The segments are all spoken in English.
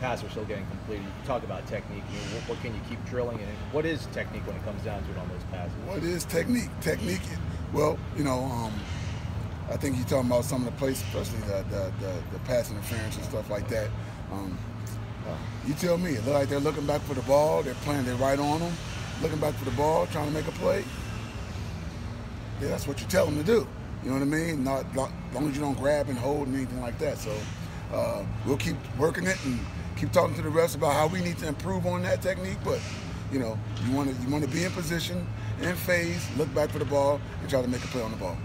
passes are still getting completed. You talk about technique. I mean, what can you keep drilling? And what is technique when it comes down to it on those passes? What is technique? Technique, well, I think you're talking about some of the plays, especially the pass interference and stuff like that. You tell me. It looks like they're looking back for the ball. They're playing. They're right on them, looking back for the ball, trying to make a play. Yeah, that's what you tell them to do. You know what I mean? Not as long as you don't grab and hold and anything like that. So we'll keep working it and keep talking to the refs about how we need to improve on that technique. But you want to be in position, in phase, look back for the ball, and try to make a play on the ball.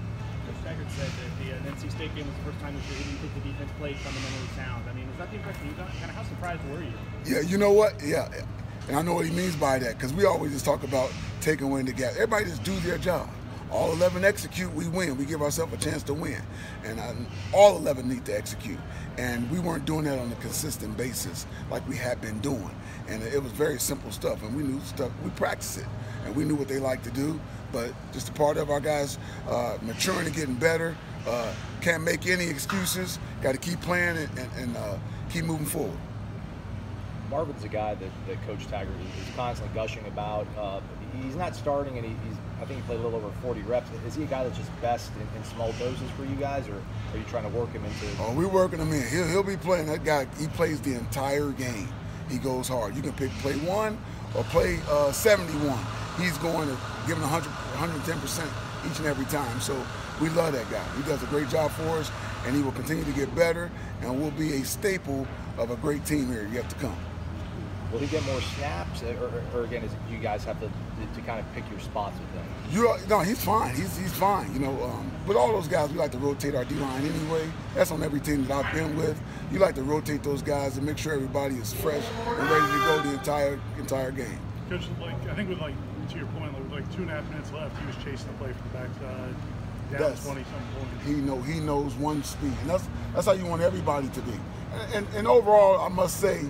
Coach Taggart said that the NC State game was the first time this year he didn't think the defense played fundamentally sound. I mean, is that the impression you got? Kind of how surprised were you? Yeah, you know what? Yeah, and I know what he means by that, because we always just talk about taking away the gap. Everybody just do their job. All 11 execute, we win. We give ourselves a chance to win. And all 11 need to execute. And we weren't doing that on a consistent basis like we had been doing. And it was very simple stuff, and we knew stuff. We practiced it, and we knew what they like to do. But just a part of our guys maturing and getting better. Can't make any excuses. Got to keep playing and keep moving forward. Marvin's a guy that Coach Taggart is constantly gushing about. He's not starting, and I think he played a little over 40 reps. Is he a guy that's just best in small doses for you guys, or are you trying to work him into? Oh, we're working him in. He'll be playing. That guy, he plays the entire game. He goes hard. You can pick play 1 or play 71. He's going to give him 110% each and every time. So we love that guy. He does a great job for us, and he will continue to get better, and will be a staple of a great team here yet to come. Will he get more snaps, or again, you guys have to kind of pick your spots with him? No, he's fine. He's fine. With all those guys, we like to rotate our D-line anyway. That's on every team that I've been with. You like to rotate those guys and make sure everybody is fresh and ready to go the entire game. Coach, I think with to your point, with 2.5 minutes left, he was chasing the play from the backside, down 20-something points. He knows one speed, and that's how you want everybody to be. And overall, I must say,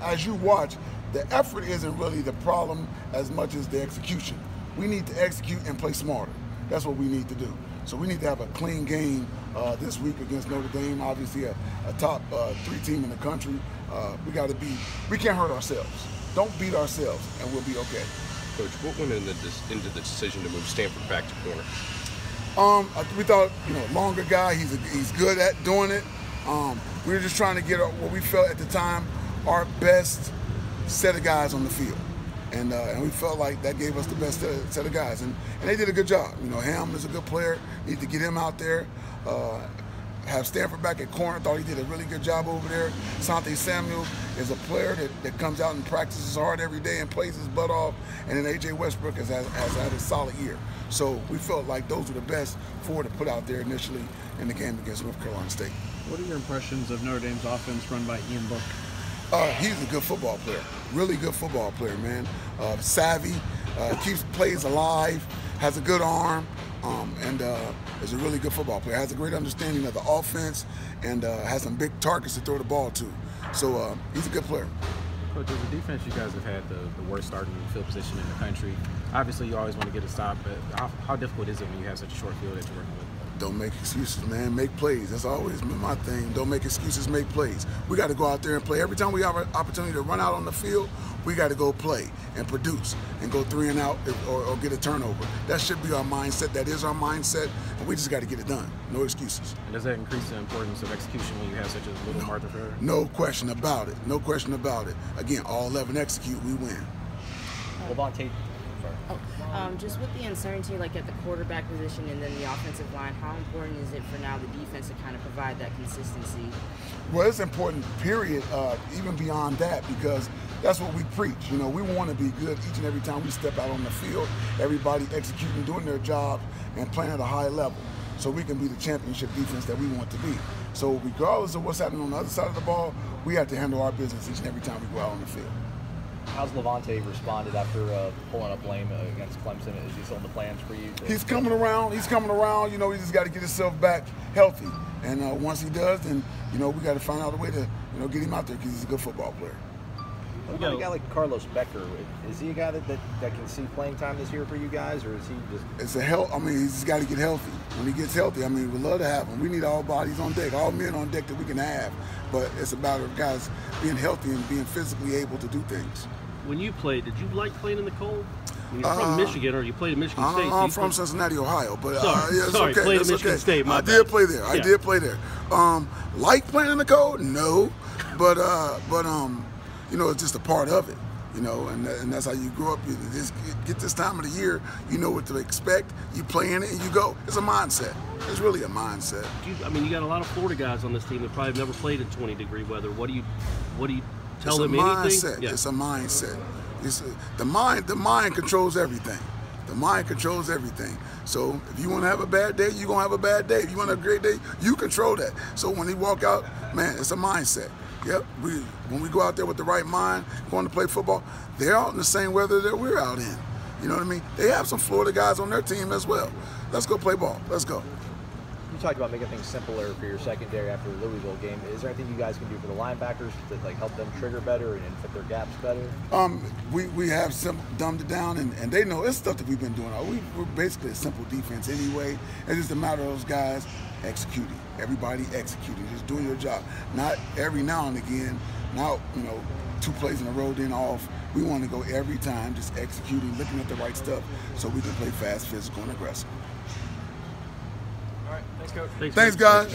as you watch, the effort isn't really the problem as much as the execution. We need to execute and play smarter. That's what we need to do. So we need to have a clean game this week against Notre Dame, obviously a top 3 team in the country. We can't hurt ourselves. Don't beat ourselves, and we'll be okay. Coach, what went into the decision to move Stanford back to corner? We thought, longer guy. He's good at doing it. We were just trying to get what we felt at the time our best set of guys on the field, and we felt like that gave us the best set of guys, and they did a good job. Ham is a good player. Need to get him out there. Have Stanford back at corner. Thought he did a really good job over there. Sante Samuel is a player that comes out and practices hard every day and plays his butt off. And then A.J. Westbrook has had a solid year. So we felt like those were the best 4 to put out there initially in the game against North Carolina State. What are your impressions of Notre Dame's offense run by Ian Book? He's a good football player. Really good football player, man. Savvy, keeps plays alive, has a good arm, and is a really good football player. Has a great understanding of the offense, and has some big targets to throw the ball to. So he's a good player. Coach, as a defense, you guys have had the worst starting field position in the country. Obviously, you always want to get a stop, but how difficult is it when you have such a short field that you're working with? Don't make excuses, man. Make plays. That's always been my thing. Don't make excuses, make plays. We got to go out there and play. Every time we have an opportunity to run out on the field, we got to go play and produce and go 3 and out or get a turnover. That should be our mindset. That is our mindset, and we just got to get it done. No excuses. And does that increase the importance of execution when you have such a little margin for error? No question about it. No question about it. Again, all 11 execute, we win. Levante. Just with the uncertainty at the quarterback position and then the offensive line, how important is it for now the defense to kind of provide that consistency? Well, it's important, period, even beyond that, because that's what we preach. We want to be good each and every time we step out on the field, everybody executing, doing their job, and playing at a high level so we can be the championship defense that we want to be. So regardless of what's happening on the other side of the ball, we have to handle our business each and every time we go out on the field. How's Levante responded after pulling up lame against Clemson? Is he still in the plans for you? He's coming around. He's coming around. He just got to get himself back healthy. And once he does, then, we got to find out a way to, get him out there because he's a good football player. What about a guy like Carlos Becker? Is he a guy that can see playing time this year for you guys, or is he just? It's a health. I mean, he's just got to get healthy. When he gets healthy, I mean, we'd love to have him. We need all bodies on deck, all men on deck that we can have. But it's about guys being healthy and being physically able to do things. When you played, did you like playing in the cold? You're from Michigan, or you played at Michigan State? I'm from Cincinnati, Ohio, but sorry, okay. Played at Michigan State. I did play there. I did play there. Like playing in the cold? No, but you know, it's just a part of it. You know, and that's how you grow up. You just get this time of the year, you know what to expect. You play in it and you go. It's a mindset. It's really a mindset. I mean, you got a lot of Florida guys on this team that probably have never played in 20-degree weather. What do you tell them? Anything? Yeah. It's a mindset. The mind controls everything. The mind controls everything. So if you want to have a bad day, you're going to have a bad day. If you want to have a great day, you control that. So when they walk out, man, it's a mindset. Yep. When we go out there with the right mind, going to play football, they're out in the same weather that we're out in. You know what I mean? They have some Florida guys on their team as well. Let's go play ball. Let's go. You talked about making things simpler for your secondary after the Louisville game. Is there anything you guys can do for the linebackers to help them trigger better and fit their gaps better? We have dumbed it down, and they know it's stuff that we've been doing. We're basically a simple defense anyway. It's just a matter of those guys executing. Everybody executing, just doing your job. Not every now and again, not 2 plays in a row, then off. We want to go every time, just executing, looking at the right stuff so we can play fast, physical, and aggressive. All right, thanks, Coach. Thanks, guys.